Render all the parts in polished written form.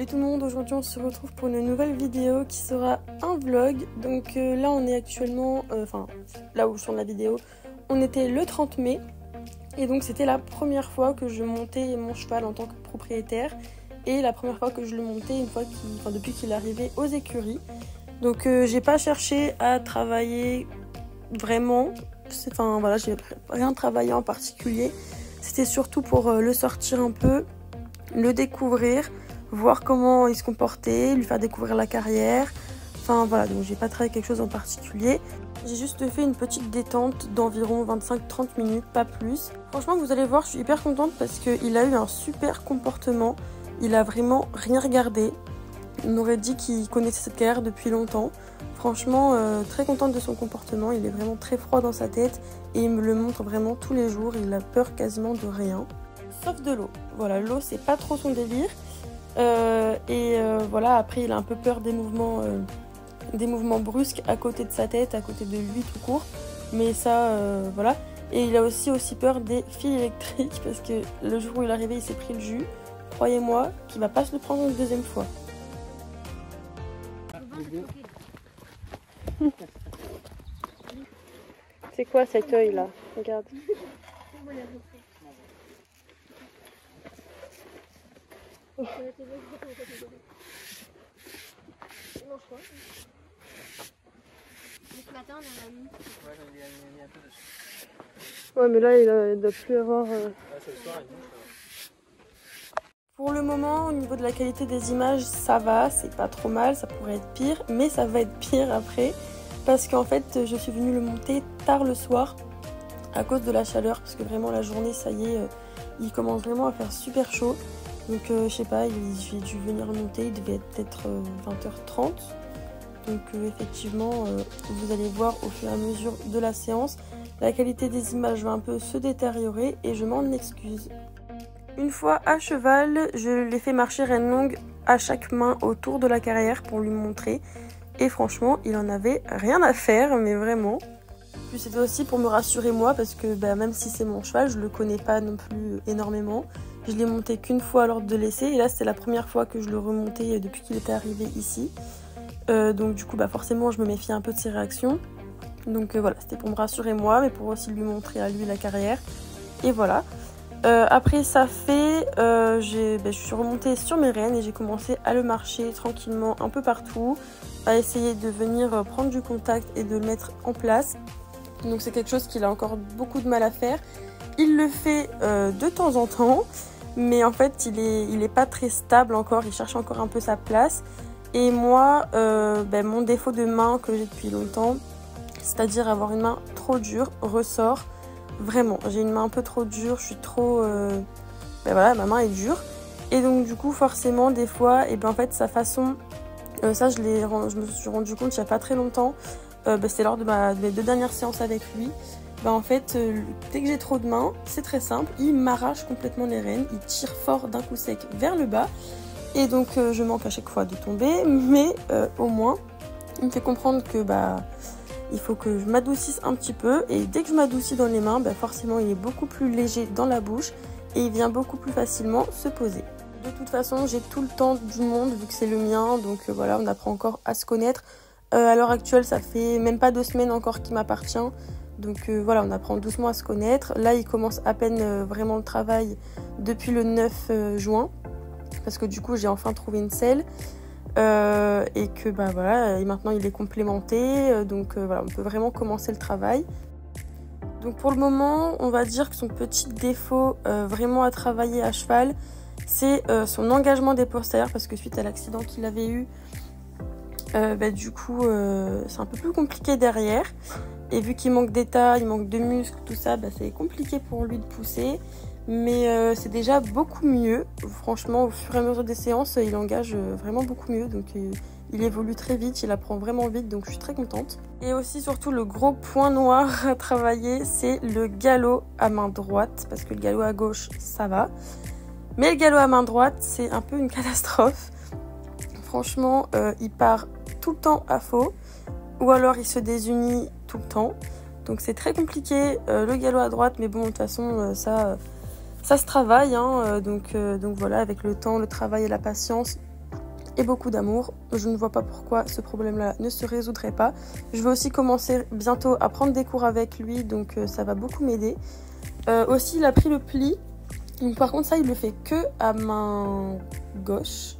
tout le monde, aujourd'hui on se retrouve pour une nouvelle vidéo qui sera un vlog. Donc là on est actuellement, là où je tourne la vidéo, on était le 30 mai. Et donc c'était la première fois que je montais mon cheval en tant que propriétaire. Et la première fois que je le montais depuis qu'il est arrivé aux écuries. Donc j'ai pas cherché à travailler vraiment, j'ai rien travaillé en particulier. C'était surtout pour le sortir un peu, le découvrir, voir comment il se comportait, lui faire découvrir la carrière. Donc j'ai pas travaillé quelque chose en particulier. J'ai juste fait une petite détente d'environ 25-30 minutes, pas plus. Franchement, vous allez voir, je suis hyper contente parce qu'il a eu un super comportement. Il a vraiment rien regardé. On aurait dit qu'il connaissait cette carrière depuis longtemps. Franchement, très contente de son comportement. Il est vraiment très froid dans sa tête et il me le montre vraiment tous les jours. Il a peur quasiment de rien, sauf de l'eau. Voilà, l'eau, c'est pas trop son délire. Après, il a un peu peur des mouvements brusques à côté de sa tête, à côté de lui tout court. Mais ça, voilà. Et il a aussi peur des fils électriques parce que le jour où il est arrivé, il s'est pris le jus. Croyez-moi qu'il va pas se le prendre une deuxième fois. C'est quoi cet œil là? Regarde. Ouais, mais là il doit plus avoir. Pour le moment, au niveau de la qualité des images, ça va, c'est pas trop mal, ça pourrait être pire, mais ça va être pire après, parce qu'en fait, je suis venue le monter tard le soir, à cause de la chaleur, parce que vraiment la journée, ça y est, il commence vraiment à faire super chaud. Donc je sais pas, j'ai dû venir le monter, il devait être peut-être 20h30. Donc effectivement, vous allez voir au fur et à mesure de la séance, la qualité des images va un peu se détériorer et je m'en excuse. Une fois à cheval, je l'ai fait marcher reine longue à chaque main autour de la carrière pour lui montrer. Et franchement, il en avait rien à faire, mais vraiment. Puis c'était aussi pour me rassurer moi, parce que même si c'est mon cheval, je le connais pas non plus énormément. Je l'ai monté qu'une fois à l'ordre de l'essai, et là c'était la première fois que je le remontais depuis qu'il était arrivé ici. Donc du coup, forcément, je me méfie un peu de ses réactions. Donc voilà, c'était pour me rassurer moi, mais pour aussi lui montrer à lui la carrière. Et voilà. Après ça fait, je suis remontée sur mes rênes et j'ai commencé à le marcher tranquillement un peu partout, à essayer de venir prendre du contact et de le mettre en place. Donc c'est quelque chose qu'il a encore beaucoup de mal à faire. Il le fait de temps en temps, mais en fait il est pas très stable encore, il cherche encore un peu sa place. Et moi, mon défaut de main que j'ai depuis longtemps, c'est-à-dire avoir une main trop dure, ressort. Vraiment, j'ai une main un peu trop dure, je suis trop... ma main est dure. Et donc du coup, forcément, des fois, en fait, sa façon... je me suis rendu compte il n'y a pas très longtemps. C'était lors de mes 2 dernières séances avec lui. En fait, dès que j'ai trop de mains, c'est très simple. Il m'arrache complètement les rênes. Il tire fort d'un coup sec vers le bas. Et donc, je manque à chaque fois de tomber. Mais au moins, il me fait comprendre que... il faut que je m'adoucisse un petit peu et dès que je m'adoucis dans les mains, forcément il est beaucoup plus léger dans la bouche et il vient beaucoup plus facilement se poser. De toute façon, j'ai tout le temps du monde vu que c'est le mien, donc voilà, on apprend encore à se connaître. À l'heure actuelle, ça fait même pas 2 semaines encore qu'il m'appartient, donc voilà, on apprend doucement à se connaître. Là, il commence à peine vraiment le travail depuis le 9 juin, parce que du coup, j'ai enfin trouvé une selle. Et que et maintenant il est complémenté, donc voilà, on peut vraiment commencer le travail. Donc pour le moment, on va dire que son petit défaut vraiment à travailler à cheval, c'est son engagement des postérieurs, parce que suite à l'accident qu'il avait eu, du coup c'est un peu plus compliqué derrière, et vu qu'il manque d'état, il manque de muscles, tout ça, c'est compliqué pour lui de pousser. Mais c'est déjà beaucoup mieux. Franchement, au fur et à mesure des séances, il engage vraiment beaucoup mieux. Donc il évolue très vite, il apprend vraiment vite, donc je suis très contente. Et aussi, surtout, le gros point noir à travailler, c'est le galop à main droite. Parce que le galop à gauche, ça va. Mais le galop à main droite, c'est un peu une catastrophe. Franchement, il part tout le temps à faux. Ou alors il se désunit tout le temps. Donc c'est très compliqué, le galop à droite. Mais bon, de toute façon, ça se travaille, hein, donc voilà, avec le temps, le travail et la patience, et beaucoup d'amour. Je ne vois pas pourquoi ce problème-là ne se résoudrait pas. Je vais aussi commencer bientôt à prendre des cours avec lui, donc ça va beaucoup m'aider. Aussi, il a pris le pli. Donc, par contre, ça, il le fait que à main gauche.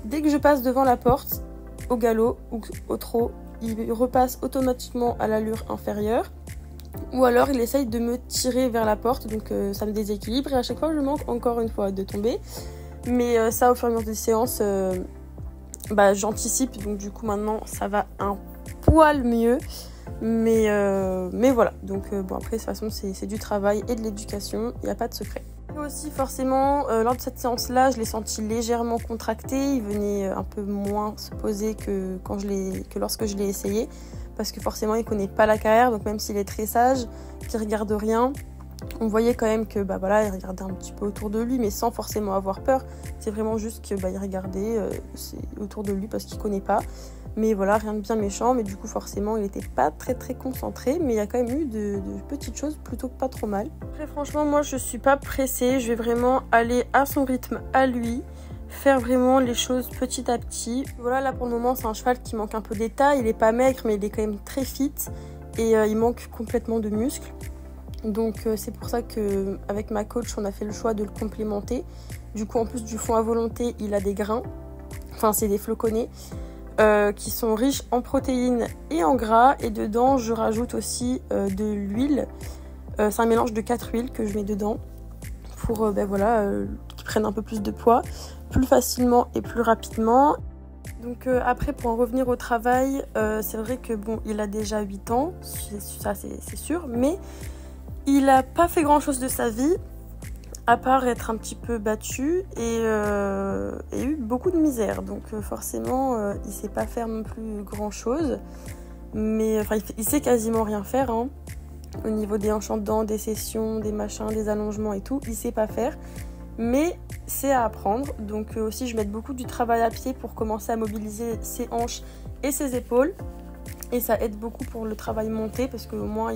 Dès que je passe devant la porte, au galop ou au trot, il repasse automatiquement à l'allure inférieure. Ou alors il essaye de me tirer vers la porte, donc ça me déséquilibre et à chaque fois je manque encore une fois de tomber. Mais ça, au fur et à mesure des séances, j'anticipe, donc du coup maintenant ça va un poil mieux. Mais voilà, donc bon, après de toute façon c'est du travail et de l'éducation, il n'y a pas de secret. Et aussi forcément, lors de cette séance-là, je l'ai senti légèrement contracté, il venait un peu moins se poser que lorsque je l'ai essayé. Parce que forcément il connaît pas la carrière, donc même s'il est très sage, qu'il regarde rien, on voyait quand même que il regardait un petit peu autour de lui, mais sans forcément avoir peur. C'est vraiment juste que il regardait autour de lui parce qu'il connaît pas. Mais voilà, rien de bien méchant, mais du coup forcément il était pas très très concentré, mais il y a quand même eu de petites choses plutôt pas trop mal. Après franchement moi je suis pas pressée, je vais vraiment aller à son rythme à lui. Faire vraiment les choses petit à petit. Voilà, là pour le moment c'est un cheval qui manque un peu d'état, il est pas maigre mais il est quand même très fit et il manque complètement de muscles. Donc c'est pour ça que avec ma coach on a fait le choix de le complémenter. Du coup en plus du fond à volonté il a des grains, enfin c'est des floconnés qui sont riches en protéines et en gras, et dedans je rajoute aussi de l'huile. C'est un mélange de 4 huiles que je mets dedans pour qu'ils prennent un peu plus de poids plus facilement et plus rapidement. Donc après pour en revenir au travail, c'est vrai que bon il a déjà 8 ans, ça c'est sûr, mais il a pas fait grand chose de sa vie à part être un petit peu battu et eu beaucoup de misère, donc forcément il sait pas faire non plus grand chose, mais enfin il sait quasiment rien faire hein. Au niveau des hanches en dents, des sessions, des machins, des allongements et tout, il sait pas faire. Mais c'est à apprendre, donc aussi je mets beaucoup du travail à pied pour commencer à mobiliser ses hanches et ses épaules, et ça aide beaucoup pour le travail monté parce qu'au moins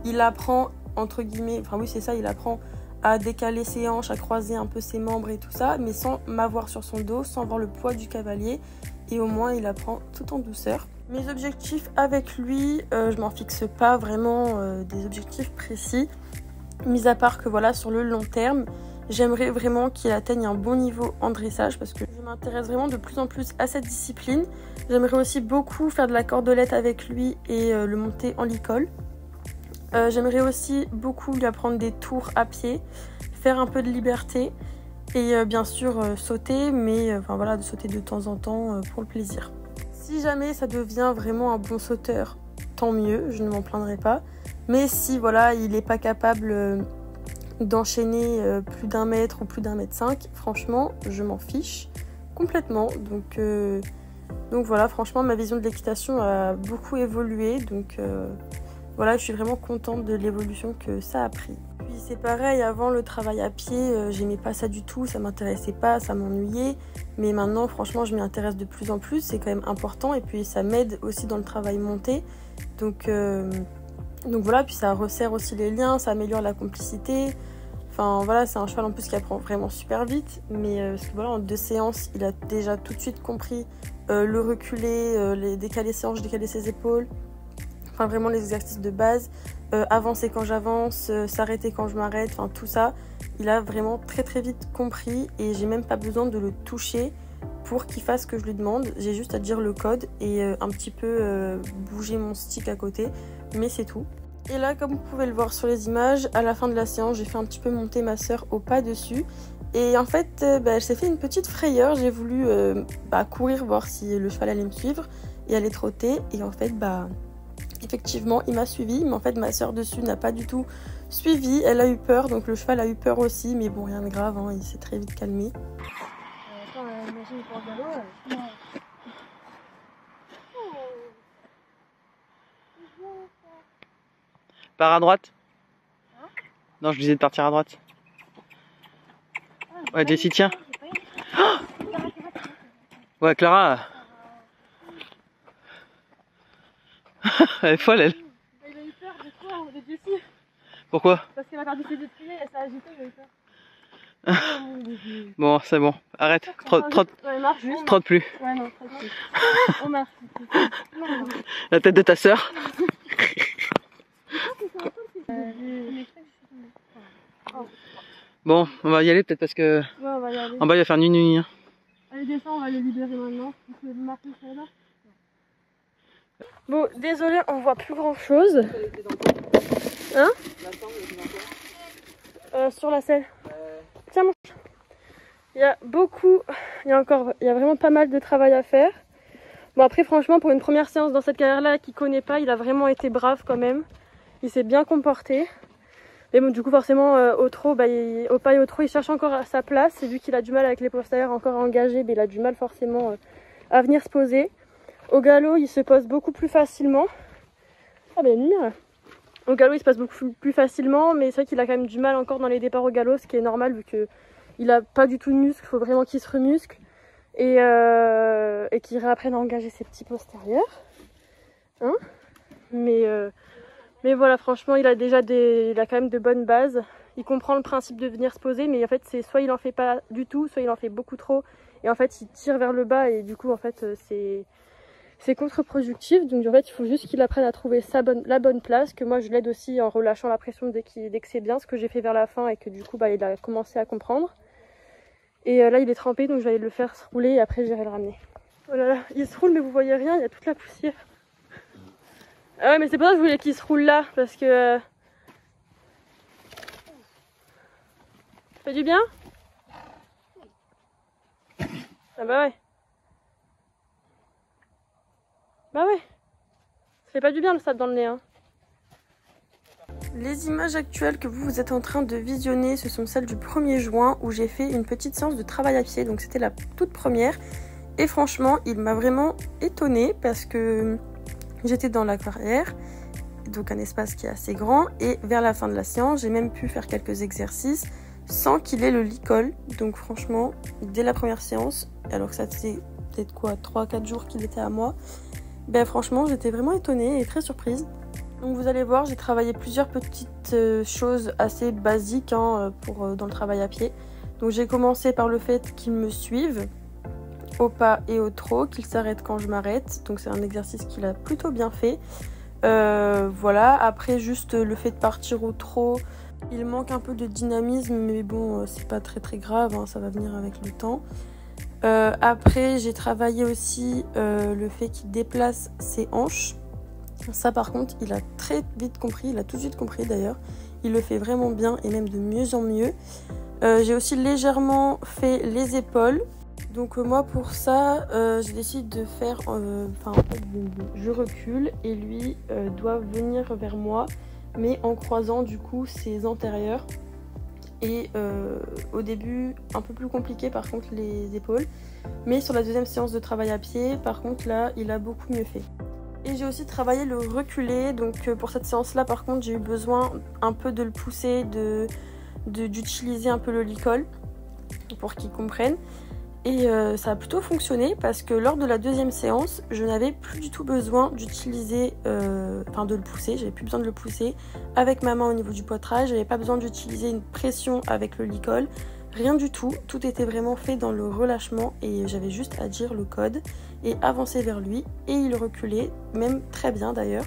il apprend entre guillemets, enfin oui c'est ça, il apprend à décaler ses hanches, à croiser un peu ses membres et tout ça, mais sans m'avoir sur son dos, sans avoir le poids du cavalier, et au moins il apprend tout en douceur. Mes objectifs avec lui, je m'en fixe pas vraiment des objectifs précis, mis à part que voilà sur le long terme, j'aimerais vraiment qu'il atteigne un bon niveau en dressage parce que je m'intéresse vraiment de plus en plus à cette discipline. J'aimerais aussi beaucoup faire de la cordelette avec lui et le monter en licol. J'aimerais aussi beaucoup lui apprendre des tours à pied, faire un peu de liberté et bien sûr sauter, mais de sauter de temps en temps pour le plaisir. Si jamais ça devient vraiment un bon sauteur, tant mieux, je ne m'en plaindrai pas. Mais si voilà, il n'est pas capable d'enchaîner plus d'1 mètre ou plus d'1 mètre 5, franchement, je m'en fiche complètement. Donc voilà, franchement, ma vision de l'équitation a beaucoup évolué. Donc voilà, je suis vraiment contente de l'évolution que ça a pris. Puis c'est pareil, avant le travail à pied, j'aimais pas ça du tout, ça m'intéressait pas, ça m'ennuyait. Mais maintenant, franchement, je m'y intéresse de plus en plus, c'est quand même important. Et puis ça m'aide aussi dans le travail monté. Donc voilà, puis ça resserre aussi les liens, ça améliore la complicité. Enfin voilà, c'est un cheval en plus qui apprend vraiment super vite. Mais parce que voilà, en 2 séances, il a déjà tout de suite compris le reculer, les décaler ses hanches, décaler ses épaules. Enfin vraiment les exercices de base, avancer quand j'avance, s'arrêter quand je m'arrête, enfin tout ça, il a vraiment très très vite compris et j'ai même pas besoin de le toucher pour qu'il fasse ce que je lui demande. J'ai juste à dire le code et un petit peu bouger mon stick à côté, mais c'est tout. Et là, comme vous pouvez le voir sur les images, à la fin de la séance, j'ai fait un petit peu monter ma soeur au pas dessus. Et en fait, elle s'est fait une petite frayeur. J'ai voulu courir, voir si le cheval allait me suivre et aller trotter. Et en fait, effectivement, il m'a suivi, mais en fait, ma soeur dessus n'a pas du tout suivi. Elle a eu peur, donc le cheval a eu peur aussi, mais bon, rien de grave, hein, il s'est très vite calmé. Pars à droite. Hein? Non, je disais de partir à droite. Ouais, Jessie, tiens. Oh, ouais, Clara. Elle est folle, elle. Il a eu peur de quoi, de Jessie? Pourquoi? Parce qu'elle a perdu ses deux pieds, elle s'est agitée, il a eu peur. Bon, c'est bon. Arrête. Trotte Ouais, marche juste. plus. Ouais, non, trotte plus. On marche. Non. La tête de ta sœur. Bon, on va y aller peut-être parce que Ouais, on va y aller. en bas il va faire nuit. Hein. Allez, descends, on va les libérer maintenant. Bon, désolé, on voit plus grand chose. Hein? Sur la selle. Tiens, mon... Il y a vraiment pas mal de travail à faire. Bon, après, franchement, pour une première séance dans cette carrière-là, qui connaît pas, il a vraiment été brave quand même. Il s'est bien comporté. Mais bon, du coup, forcément, au pas et au trot, il cherche encore sa place. Et vu qu'il a du mal avec les postérieurs encore engagés, il a du mal forcément à venir se poser. Au galop, il se pose beaucoup plus facilement. Ah, ben, une lumière là. Au galop, il se passe beaucoup plus facilement, mais c'est vrai qu'il a quand même du mal encore dans les départs au galop, ce qui est normal vu qu'il a pas du tout de muscle, il faut vraiment qu'il se remuscle et qu'il réapprenne à engager ses petits postérieurs. Hein, mais voilà, franchement, il a quand même de bonnes bases. Il comprend le principe de venir se poser, mais en fait, c'est soit il en fait pas du tout, soit il en fait beaucoup trop, et en fait, il tire vers le bas, et du coup, en fait, c'est contre-productif. Donc en fait il faut juste qu'il apprenne à trouver la bonne place, que moi je l'aide aussi en relâchant la pression dès que c'est bien, ce que j'ai fait vers la fin et que du coup il a commencé à comprendre. Et là il est trempé, donc je vais aller le faire se rouler et après j'irai le ramener. Oh là là, il se roule mais vous voyez rien, il y a toute la poussière. Ah ouais, mais c'est pour ça que je voulais qu'il se roule là, parce que... Ça fait du bien? Ah bah ouais. Bah ouais, ça fait pas du bien le sable dans le nez. Hein. Les images actuelles que vous êtes en train de visionner, ce sont celles du 1er juin où j'ai fait une petite séance de travail à pied. Donc c'était la toute première. Et franchement, il m'a vraiment étonnée parce que j'étais dans la carrière, donc un espace qui est assez grand. Et vers la fin de la séance, j'ai même pu faire quelques exercices sans qu'il ait le licol. Donc franchement, dès la première séance, alors que ça faisait peut-être quoi, 3-4 jours qu'il était à moi, ben franchement j'étais vraiment étonnée et très surprise. Donc vous allez voir, j'ai travaillé plusieurs petites choses assez basiques dans le travail à pied. Donc j'ai commencé par le fait qu'il me suive au pas et au trot, qu'il s'arrête quand je m'arrête. Donc c'est un exercice qu'il a plutôt bien fait. Voilà, après juste le fait de partir au trot, il manque un peu de dynamisme, mais bon c'est pas très grave, hein, ça va venir avec le temps. Après j'ai travaillé aussi le fait qu'il déplace ses hanches. Ça par contre il a très vite compris, il a tout de suite compris d'ailleurs. Il le fait vraiment bien et même de mieux en mieux. J'ai aussi légèrement fait les épaules. Donc moi pour ça j'ai décidé de faire, je recule et lui doit venir vers moi, mais en croisant du coup ses antérieurs. Et au début un peu plus compliqué par contre les épaules, mais sur la deuxième séance de travail à pied par contre là il a beaucoup mieux fait. Et j'ai aussi travaillé le reculé, donc pour cette séance là par contre j'ai eu besoin un peu de le pousser, d'utiliser un peu le licol pour qu'il comprenne. Et ça a plutôt fonctionné parce que lors de la deuxième séance, je n'avais plus du tout besoin d'utiliser, de le pousser, j'avais plus besoin de le pousser avec ma main au niveau du poitrage, j'avais pas besoin d'utiliser une pression avec le licol, rien du tout, tout était vraiment fait dans le relâchement et j'avais juste à dire le code et avancer vers lui et il reculait, même très bien d'ailleurs.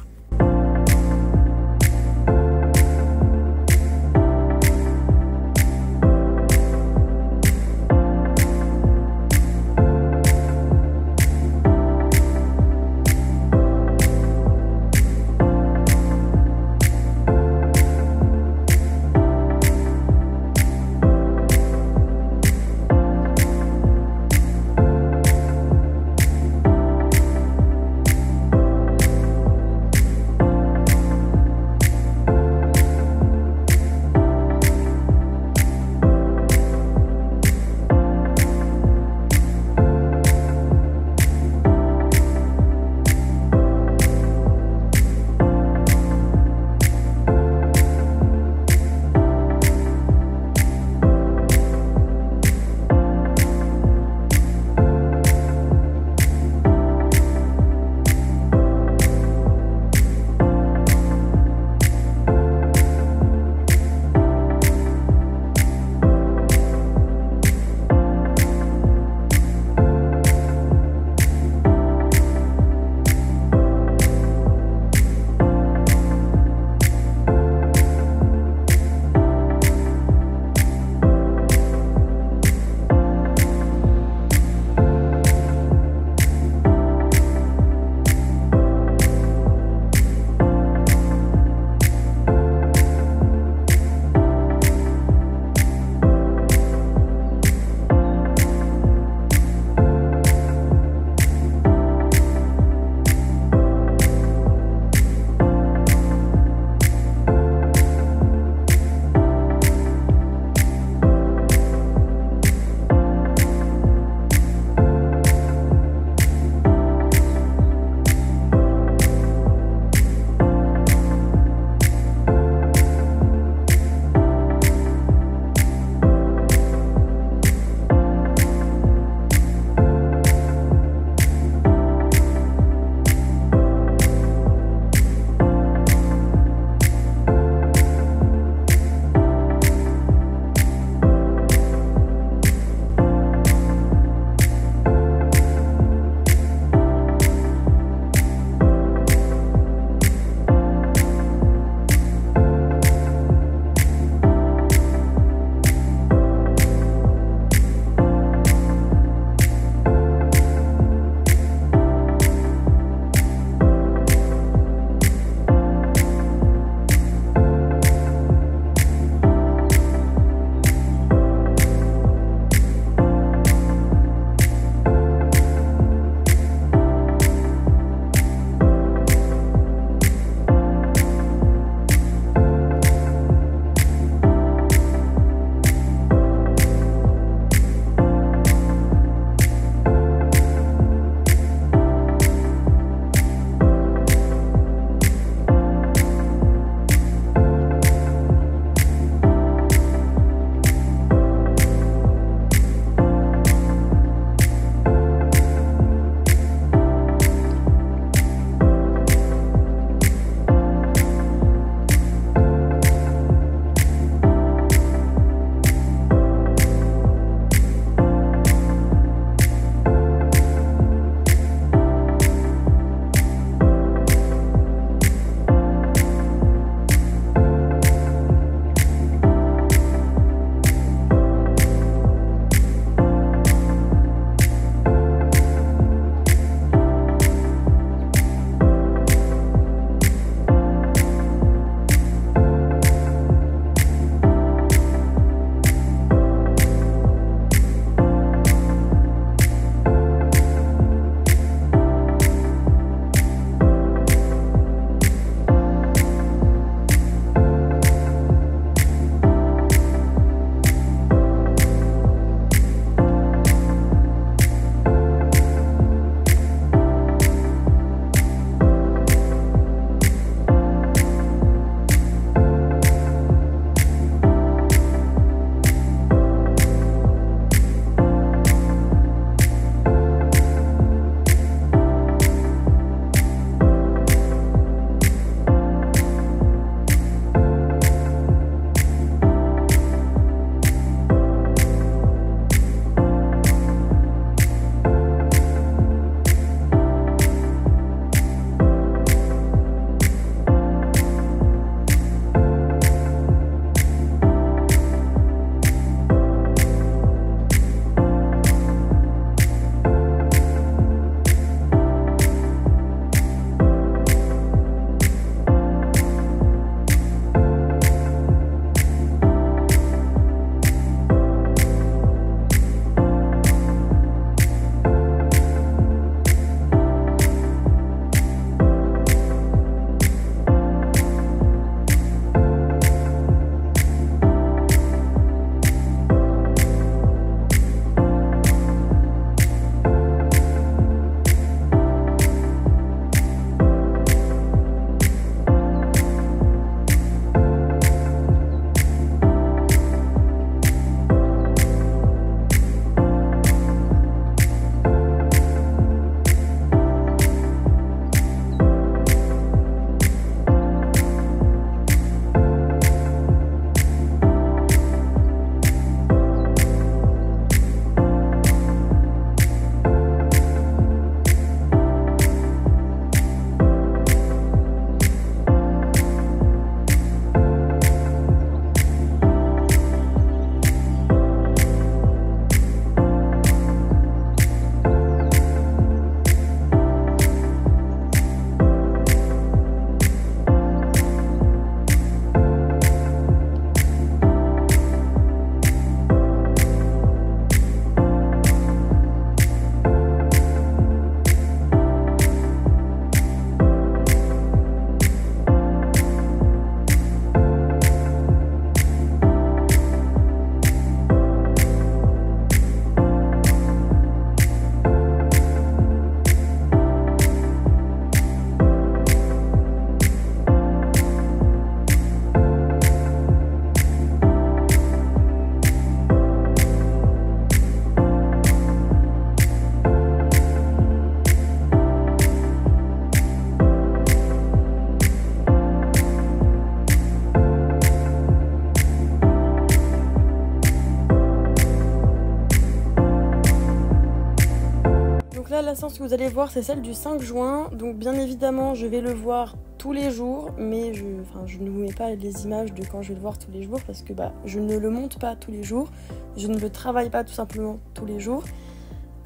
la séance que vous allez voir, c'est celle du 5 juin. Donc bien évidemment, je vais le voir tous les jours, mais je ne vous mets pas les images de quand je vais le voir tous les jours parce que je ne le monte pas tous les jours. Je ne le travaille pas tout simplement tous les jours.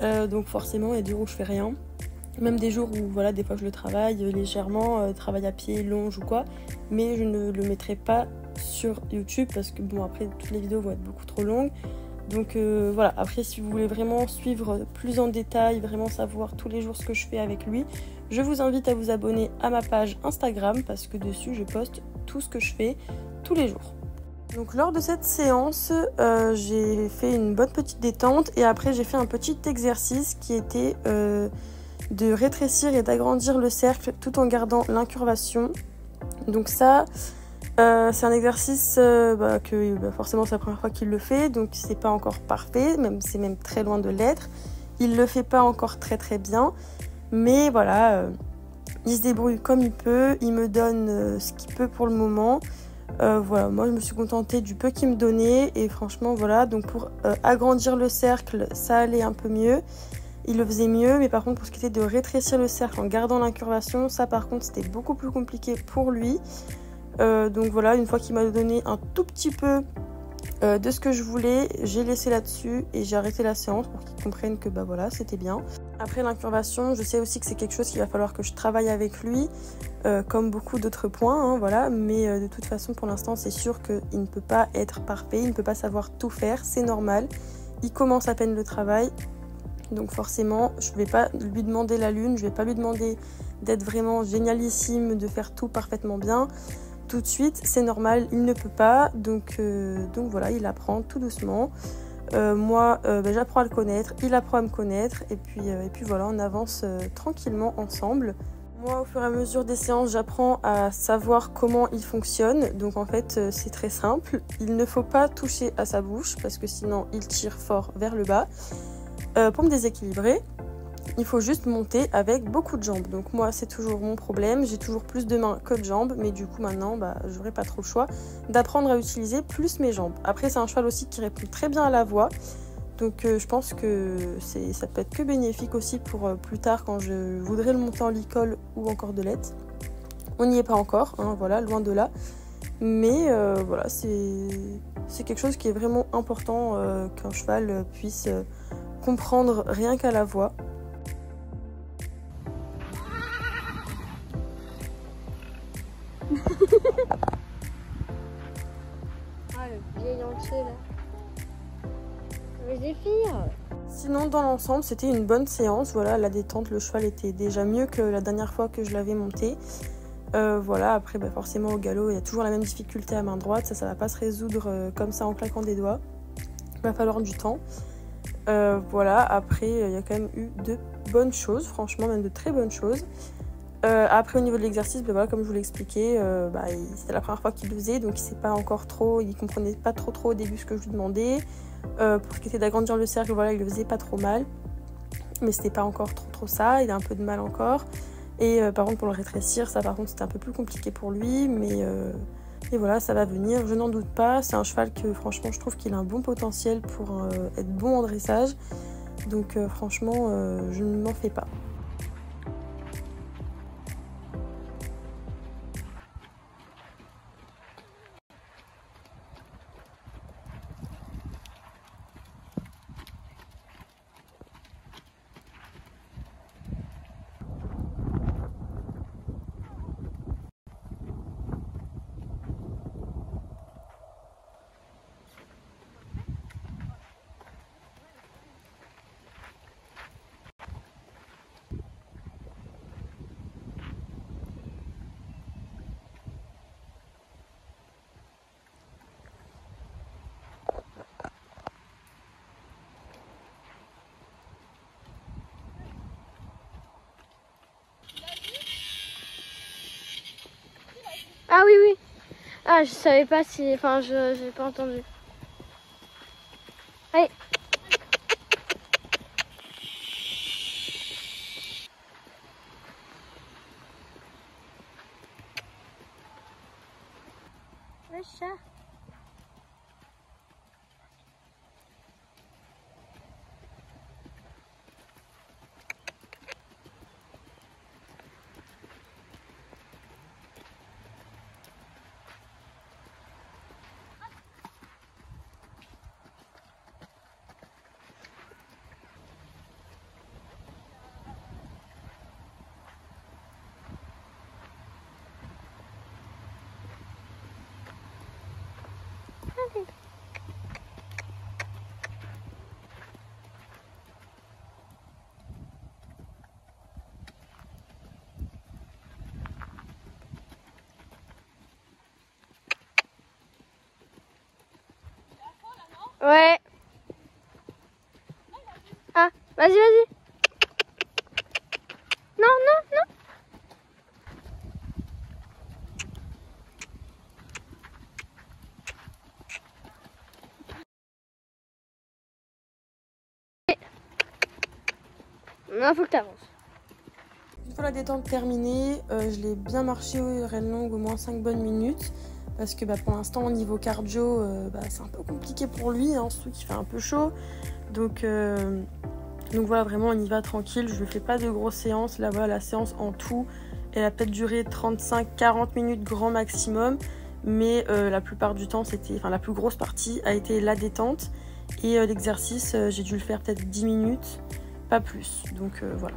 Donc forcément, il y a des jours où je fais rien. Même des jours où voilà, des fois je le travaille légèrement, travail à pied, longe ou quoi. Mais je ne le mettrai pas sur YouTube parce que bon, après toutes les vidéos vont être beaucoup trop longues. Donc voilà, après si vous voulez vraiment suivre plus en détail, vraiment savoir tous les jours ce que je fais avec lui, je vous invite à vous abonner à ma page Instagram parce que dessus je poste tout ce que je fais tous les jours. Donc lors de cette séance, j'ai fait une bonne petite détente et après j'ai fait un petit exercice qui était de rétrécir et d'agrandir le cercle tout en gardant l'incurvation. Donc ça, c'est un exercice que forcément c'est la première fois qu'il le fait, donc c'est pas encore parfait, c'est même très loin de l'être. Il le fait pas encore très très bien, mais voilà, il se débrouille comme il peut, il me donne ce qu'il peut pour le moment. Voilà, moi je me suis contentée du peu qu'il me donnait et franchement voilà, donc pour agrandir le cercle, ça allait un peu mieux. Il le faisait mieux, mais par contre pour ce qui était de rétrécir le cercle en gardant l'incurvation, ça par contre c'était beaucoup plus compliqué pour lui. Donc voilà, une fois qu'il m'a donné un tout petit peu de ce que je voulais, j'ai laissé là-dessus et j'ai arrêté la séance pour qu'il comprenne que voilà, c'était bien. Après l'incurvation, je sais aussi que c'est quelque chose qu'il va falloir que je travaille avec lui, comme beaucoup d'autres points, hein, voilà. Mais de toute façon, pour l'instant, c'est sûr qu'il ne peut pas être parfait, il ne peut pas savoir tout faire, c'est normal. Il commence à peine le travail, donc forcément, je ne vais pas lui demander la lune, je ne vais pas lui demander d'être vraiment génialissime, de faire tout parfaitement bien. Tout de suite, c'est normal, il ne peut pas, donc voilà, il apprend tout doucement. Moi, j'apprends à le connaître, il apprend à me connaître, et puis voilà, on avance tranquillement ensemble. Moi, au fur et à mesure des séances, j'apprends à savoir comment il fonctionne. Donc en fait, c'est très simple. Il ne faut pas toucher à sa bouche, parce que sinon, il tire fort vers le bas. Pour me déséquilibrer, il faut juste monter avec beaucoup de jambes. Donc moi, c'est toujours mon problème. J'ai toujours plus de mains que de jambes. Mais du coup, maintenant, j'aurai pas trop le choix d'apprendre à utiliser plus mes jambes. Après, c'est un cheval aussi qui répond très bien à la voix. Donc je pense que ça peut être que bénéfique aussi pour plus tard quand je voudrais le monter en licol ou encore de lait. On n'y est pas encore, hein, voilà, loin de là. Mais voilà, c'est quelque chose qui est vraiment important qu'un cheval puisse comprendre rien qu'à la voix. Ah, le vieil entier là. Mais des filles. Sinon, dans l'ensemble, c'était une bonne séance. Voilà, la détente, le cheval était déjà mieux que la dernière fois que je l'avais monté. Voilà, après, forcément, au galop, il y a toujours la même difficulté à main droite. Ça va pas se résoudre comme ça en claquant des doigts. Il va falloir du temps. Voilà, après, il y a quand même eu de bonnes choses, franchement, même de très bonnes choses. Après, au niveau de l'exercice, voilà, comme je vous l'ai expliqué, c'était la première fois qu'il le faisait, donc il sait pas encore trop, il comprenait pas trop au début ce que je lui demandais. Pour ce qui était d'agrandir le cercle, voilà, il le faisait pas trop mal, mais c'était pas encore trop ça, il a un peu de mal encore. Et par contre, pour le rétrécir, ça par contre c'était un peu plus compliqué pour lui, mais voilà, ça va venir, je n'en doute pas. C'est un cheval que franchement je trouve qu'il a un bon potentiel pour être bon en dressage, donc franchement je ne m'en fais pas. Ah oui, oui. Ah, je savais pas si... Enfin, j'ai pas entendu. Allez. Le chat. Ouais. Ah, vas-y, vas-y. Non, non, non. Non, faut que t'avances. Une fois la détente terminée, je l'ai bien marché reine longue au moins 5 bonnes minutes. Parce que pour l'instant, au niveau cardio, c'est un peu compliqué pour lui, hein, surtout qu'il fait un peu chaud. Donc voilà, vraiment, on y va tranquille. Je ne fais pas de grosses séances. Là, voilà, la séance en tout, elle a peut-être duré 35-40 minutes grand maximum. Mais la plupart du temps, la plus grosse partie a été la détente. Et l'exercice, j'ai dû le faire peut-être 10 minutes, pas plus. Donc voilà.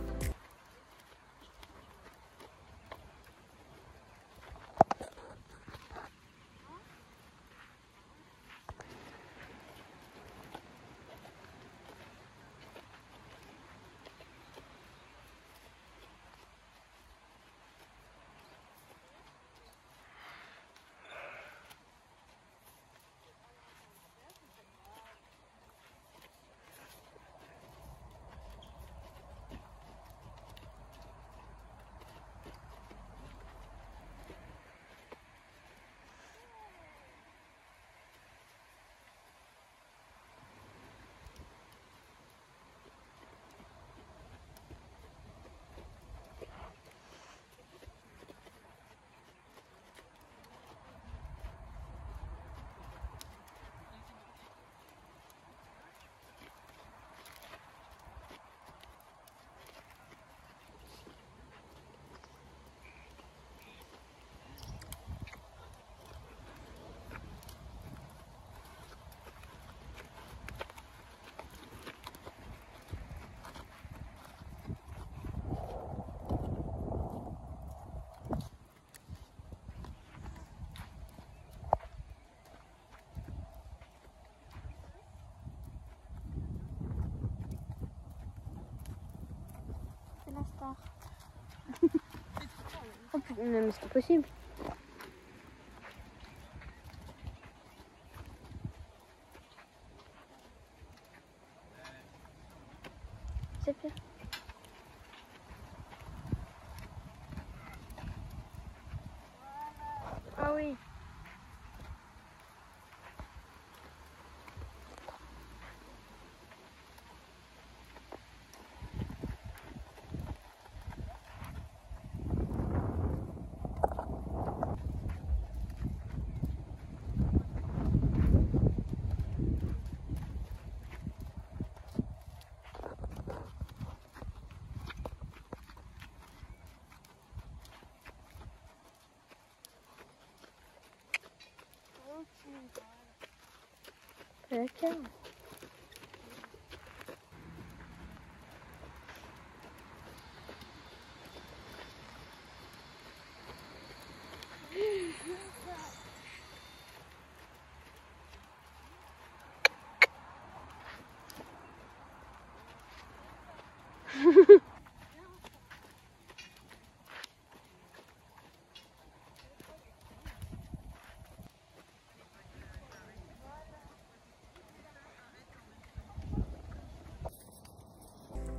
La star. Oh putain, non mais c'est pas possible. C'est pire. Ah oui. D'accord.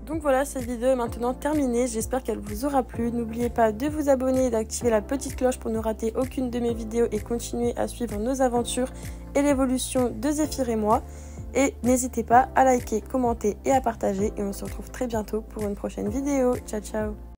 Donc voilà, cette vidéo est maintenant terminée, j'espère qu'elle vous aura plu. N'oubliez pas de vous abonner et d'activer la petite cloche pour ne rater aucune de mes vidéos et continuer à suivre nos aventures et l'évolution de Zéphyr et moi. Et n'hésitez pas à liker, commenter et à partager et on se retrouve très bientôt pour une prochaine vidéo. Ciao ciao!